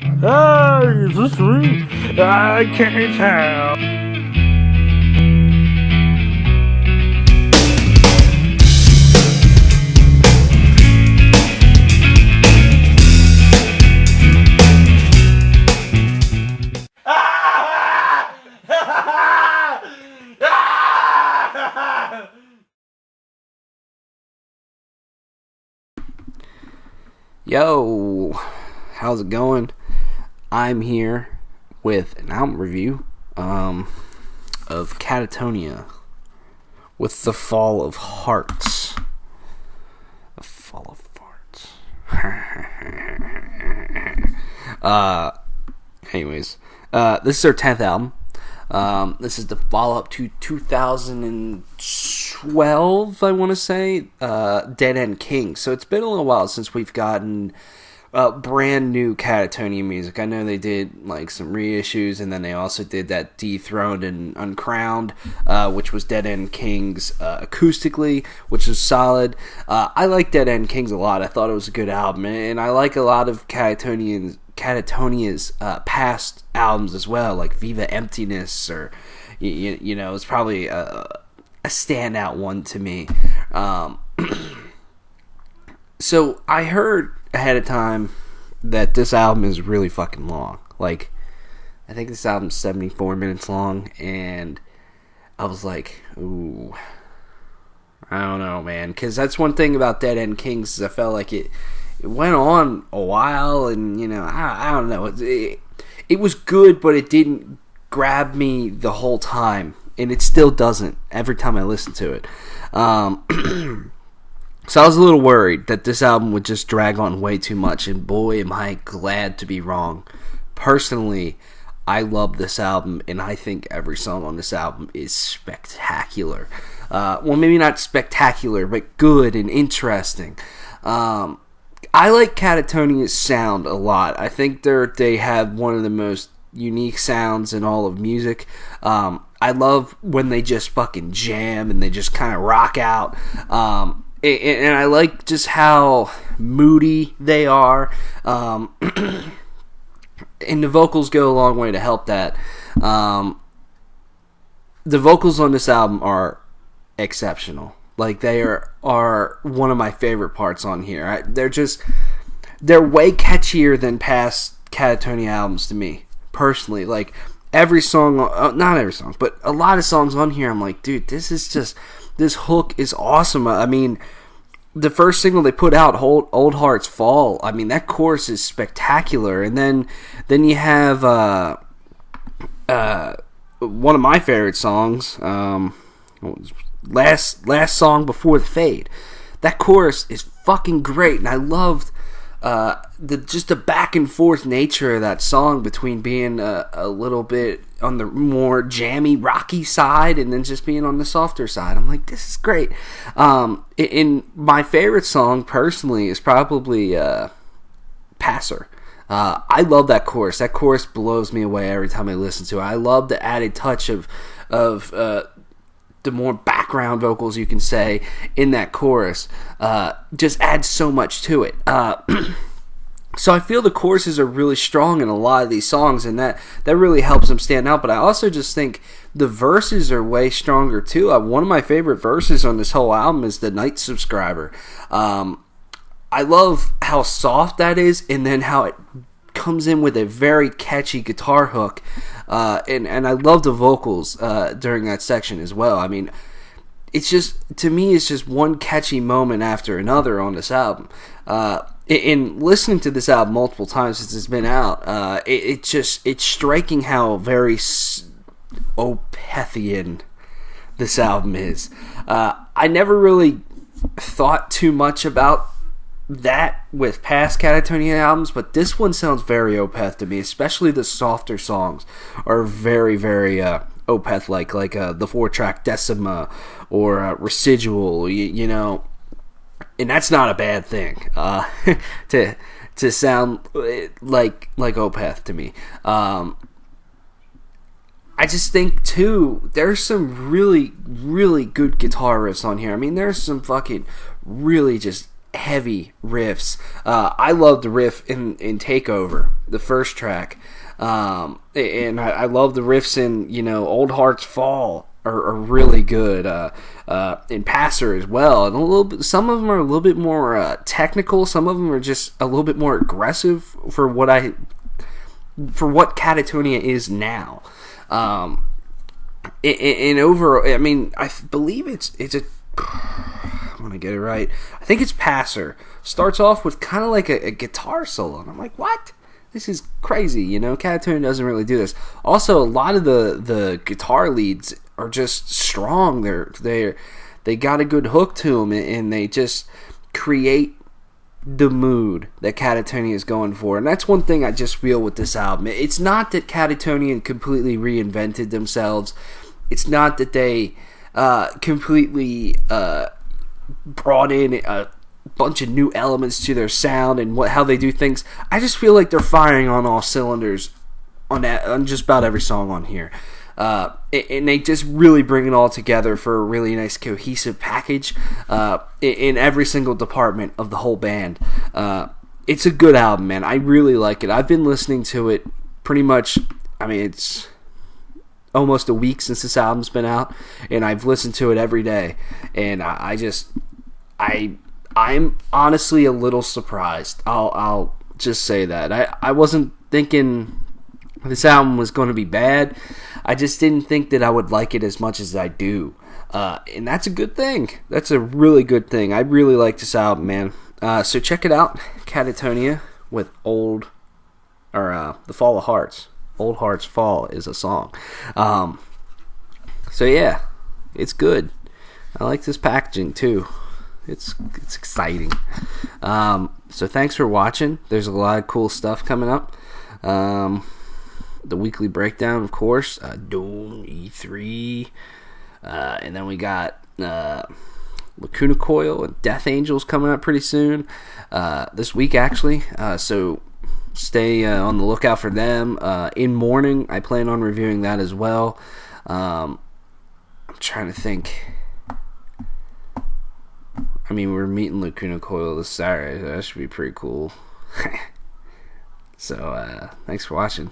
Hey, is this me? I can't tell. Yo, how's it going? I'm here with an album review of Katatonia with The Fall of Hearts. The Fall of Hearts. Anyways, this is their 10th album. This is the follow-up to 2012, I want to say, Dead End King. So it's been a little while since we've gotten brand new Katatonia music. I know they did like some reissues, and then they also did that Dethroned and Uncrowned, which was Dead End Kings acoustically, which is solid. I like Dead End Kings a lot. I thought it was a good album, and I like a lot of Katatonia's past albums as well, like Viva Emptiness, or you know, it's probably a standout one to me. So I heard ahead of time that this album is really fucking long. Like, I think this album's 74 minutes long, and I was like, ooh, I don't know, man, because that's one thing about Dead End Kings is I felt like it went on a while, and, you know, I don't know. It was good, but it didn't grab me the whole time, and it still doesn't every time I listen to it. So I was a little worried that this album would just drag on way too much, and boy, am I glad to be wrong. Personally, I love this album, and I think every song on this album is spectacular. Well, maybe not spectacular, but good and interesting. I like Katatonia's sound a lot. I think they have one of the most unique sounds in all of music. I love when they just fucking jam and they just kind of rock out. And I like just how moody they are. And the vocals go a long way to help that. The vocals on this album are exceptional. Like, they are one of my favorite parts on here. They're way catchier than past Katatonia albums to me, personally. Like, every song, not every song, but a lot of songs on here, I'm like, dude, this hook is awesome. I mean, the first single they put out, Old Hearts Fall, I mean, that chorus is spectacular. And then you have one of my favorite songs, last song before the fade. That chorus is fucking great, and I loved the back and forth nature of that song between being a little bit on the more jammy, rocky side and then just being on the softer side. I'm like, this is great. In my favorite song, personally, is probably Passer. I love that chorus. That chorus blows me away every time I listen to it. I love the added touch of the more background vocals, you can say, in that chorus. Just adds so much to it. So I feel the choruses are really strong in a lot of these songs, and that really helps them stand out. But I also just think the verses are way stronger too. One of my favorite verses on this whole album is the Night Subscriber. I love how soft that is, and then how it comes in with a very catchy guitar hook, and I love the vocals during that section as well. I mean, it's just, to me, it's just one catchy moment after another on this album. In listening to this album multiple times since it's been out, it's striking how very Opethian this album is. I never really thought too much about that with past Katatonia albums, but this one sounds very Opeth to me, especially the softer songs are very, very Opeth-like, like the 4-track Decima or Residual, you know, and that's not a bad thing, to sound like Opeth to me. I just think, too, there's some really, really good guitar riffs on here. I mean, there's some fucking really just heavy riffs. I love the riff in Takeover, the first track. And I love the riffs in, Old Hearts Fall are really good. In Passer as well. And a little bit, some of them are a little bit more technical. Some of them are just a little bit more aggressive for what Katatonia is now. In overall, I mean, I believe it's a. I'm gonna get it right. I think it's Passer. Starts off with kind of like a guitar solo, and I'm like, what? This is crazy, Katatonia doesn't really do this. Also, a lot of the guitar leads are just strong. They got a good hook to them, and they just create the mood that Katatonia is going for. And that's one thing I just feel with this album. It's not that Katatonia completely reinvented themselves. It's not that they completely brought in a bunch of new elements to their sound and how they do things. I just feel like they're firing on all cylinders on just about every song on here. And they just really bring it all together for a really nice cohesive package in every single department of the whole band. It's a good album, man. I really like it. I've been listening to it pretty much, it's almost a week since this album's been out, and I've listened to it every day. And I'm honestly a little surprised. I'll just say that. I wasn't thinking this album was going to be bad. I just didn't think that I would like it as much as I do. And that's a good thing. That's a really good thing. I really like this album, man. So check it out. Katatonia with The Fall of Hearts. Old Hearts Fall is a song. So yeah, it's good. I like this packaging too. It's exciting. So thanks for watching. There's a lot of cool stuff coming up. The weekly breakdown, of course, Doom, E3, and then we got Lacuna Coil and Death Angels coming up pretty soon, this week actually, so stay on the lookout for them. In Mourning, I plan on reviewing that as well. I'm trying to think. We're meeting Lacuna Coil this Saturday, so that should be pretty cool. So, thanks for watching.